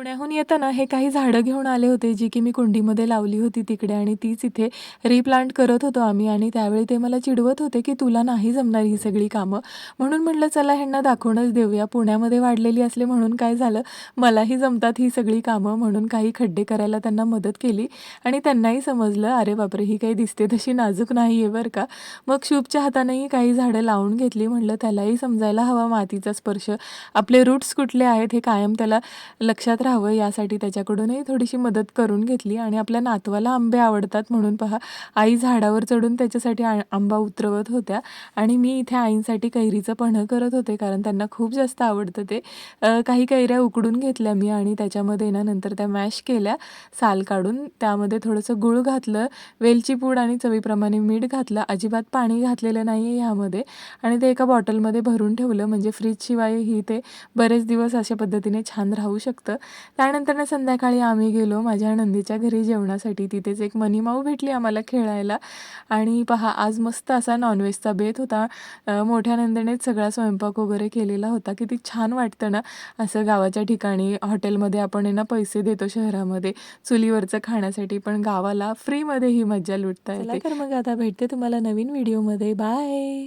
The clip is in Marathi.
पुण्याहून येताना हे काही झाडं घेऊन आले होते, जी की मी कुंडीमध्ये लावली होती तिकडे आणि तीच इथे रिप्लांट करत होतो आम्ही आणि त्यावेळी ते मला चिडवत होते, की "तुला नाही जमणार ही सगळी कामं." म्हणून म्हटलं चला ह्यांना दाखवूनच देऊया. पुण्यामध्ये वाढलेली असले म्हणून काय झालं, मलाही जमतात ही सगळी कामं म्हणून काही खड्डे करायला त्यांना मदत केली आणि त्यांनाही समजलं, "अरे बापरे! ही काही दिसते तशी नाजूक नाही आहे बरं का." मग शुभच्या हातानेही काही झाडं लावून घेतली. म्हटलं त्यालाही समजायला हवा मातीचा स्पर्श. आपले रूट्स कुठले आहेत हे कायम त्याला लक्षात राहावं यासाठी त्याच्याकडूनही थोडीशी मदत करून घेतली आणि आपल्या नातवाला आंबे आवडतात म्हणून पहा आई झाडावर चढून त्याच्यासाठी आंबा उतरवत होत्या आणि मी इथे आईंसाठी कैरीचं पन्हं करत होते कारण त्यांना खूप जास्त आवडतं ते. काही कैऱ्या उकडून घेतल्या मी आणि त्याच्यामध्ये ना नंतर त्या मॅश केल्या साल काढून. त्यामध्ये थोडंसं गूळ घातलं, वेलची पूड आणि चवीप्रमाणे मीठ घातलं. अजिबात पाणी घातलेलं नाही आहे ह्यामध्ये आणि ते एका बॉटलमध्ये भरून ठेवलं म्हणजे फ्रीजशिवायही ते बरेच दिवस अशा पद्धतीने छान राहू शकतं. त्यानंतर संध्याकाळी आम्ही गेलो माझ्या नंदीच्या घरी जेवणासाठी. तिथेच एक मनीमाऊ भेटली आम्हाला खेळायला आणि पहा आज मस्त असा नॉनव्हेजचा बेत होता. मोठ्या नंदेनेच सगळा स्वयंपाक वगैरे केलेला होता. किती छान वाटतं ना असं गावाच्या ठिकाणी. हॉटेलमध्ये आपण आहे ना पैसे देतो शहरामध्ये चुलीवरचं खाण्यासाठी, पण गावाला फ्रीमध्ये ही मज्जा लुटता येते. चला तर मग आता भेटते तुम्हाला नवीन व्हिडिओमध्ये. बाय.